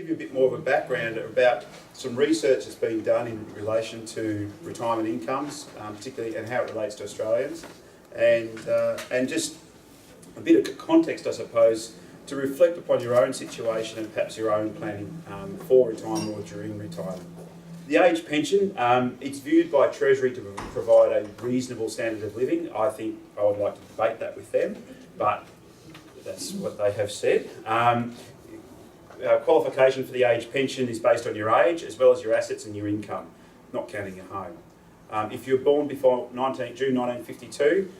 give you a bit more of a background about some research that's been done in relation to retirement incomes, particularly, and how it relates to Australians, and just a bit of context, I suppose, to reflect upon your own situation and perhaps your own planning for retirement or during retirement. The age pension, it's viewed by Treasury to provide a reasonable standard of living. I think I would like to debate that with them, but that's what they have said. Qualification for the age pension is based on your age as well as your assets and your income, not counting your home. If you're born before June 1952,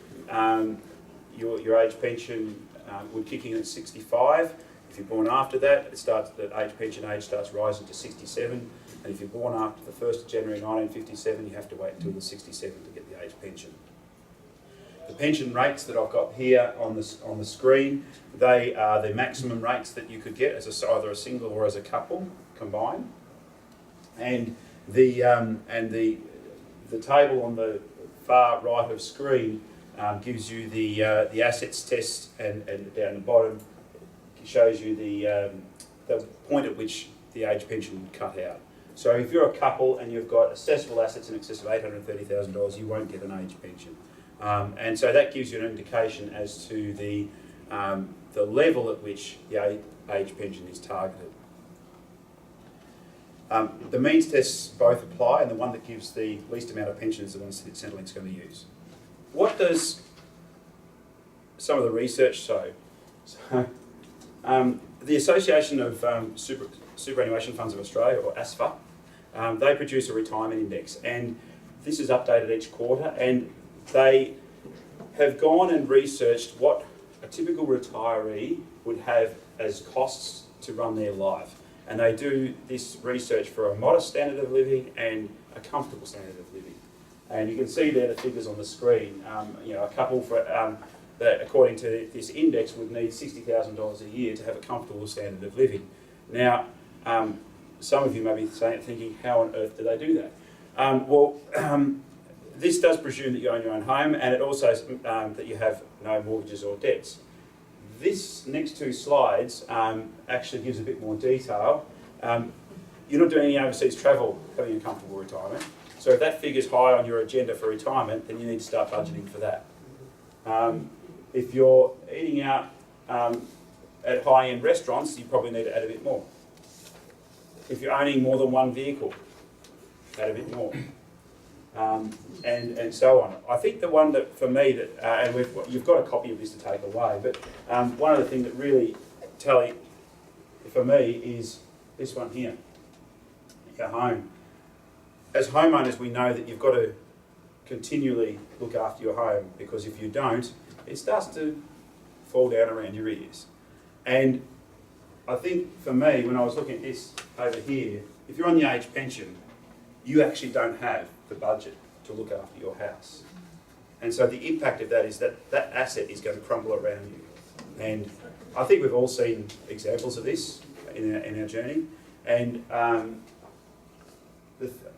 your age pension would kick in at 65. If you're born after that, the age pension age starts rising to 67. And if you're born after the 1st of January 1957, you have to wait until the 67 to get the age pension. The pension rates that I've got here on the screen, they are the maximum rates that you could get as either a single or as a couple combined. And the table on the far right of screen gives you the assets test, and down the bottom shows you the point at which the age pension would cut out. So if you're a couple and you've got assessable assets in excess of $830,000, you won't get an age pension. And so that gives you an indication as to the level at which the age pension is targeted. The means tests both apply, and the one that gives the least amount of pension is the one that Centrelink's going to use. What does some of the research show? So, the Association of Superannuation Funds of Australia, or ASFA, they produce a retirement index, and this is updated each quarter, and they have gone and researched what a typical retiree would have as costs to run their life. And they do this research for a modest standard of living and a comfortable standard of living. And you can see there the figures on the screen. A couple that, according to this index, would need $60,000 a year to have a comfortable standard of living. Now, some of you may be thinking, how on earth do they do that? This does presume that you own your own home, and it also that you have no mortgages or debts. This next two slides actually gives a bit more detail. You're not doing any overseas travel having a comfortable retirement. So if that figure's high on your agenda for retirement, then you need to start budgeting for that. If you're eating out at high-end restaurants, you probably need to add a bit more. If you're owning more than one vehicle, add a bit more. And so on. I think the one that, for me, and you've got a copy of this to take away, but one of the things that really tally for me is this one here, your home. As homeowners, we know that you've got to continually look after your home, because if you don't, it starts to fall down around your ears. And I think for me, when I was looking at this over here, if you're on the age pension, you actually don't have the budget to look after your house. And so the impact of that is that that asset is going to crumble around you. And I think we've all seen examples of this in our journey. And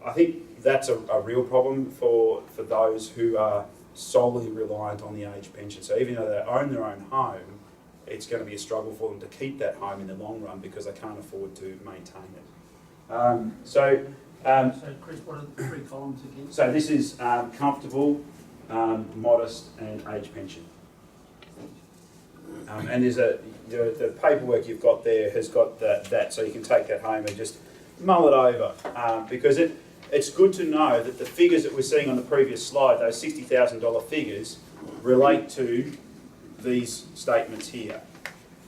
I think that's a real problem for those who are solely reliant on the age pension. So even though they own their own home, it's going to be a struggle for them to keep that home in the long run because they can't afford to maintain it. So Chris, what are the three columns again? So this is comfortable, modest, and age pension. And there's the paperwork you've got there has got that, so you can take that home and just mull it over, because it's good to know that the figures that we're seeing on the previous slide, those $60,000 figures, relate to these statements here.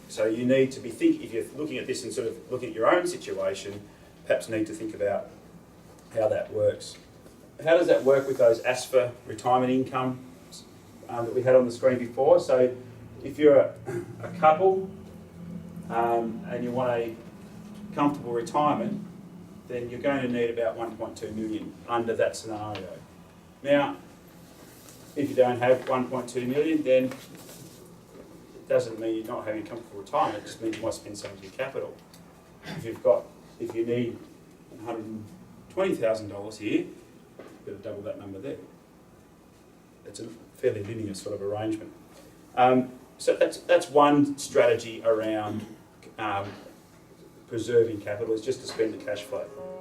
So you need to be thinking, if you're looking at this and sort of looking at your own situation, perhaps need to think about how that works. How does that work with those ASFA retirement incomes that we had on the screen before? So if you're a couple and you want a comfortable retirement, then you're going to need about 1.2 million under that scenario. Now, if you don't have 1.2 million, then it doesn't mean you're not having a comfortable retirement, it just means you might spend some of your capital. If you need $120,000 here, you've got to double that number there. It's a fairly linear sort of arrangement. So that's one strategy around preserving capital, it's just to spend the cash flow.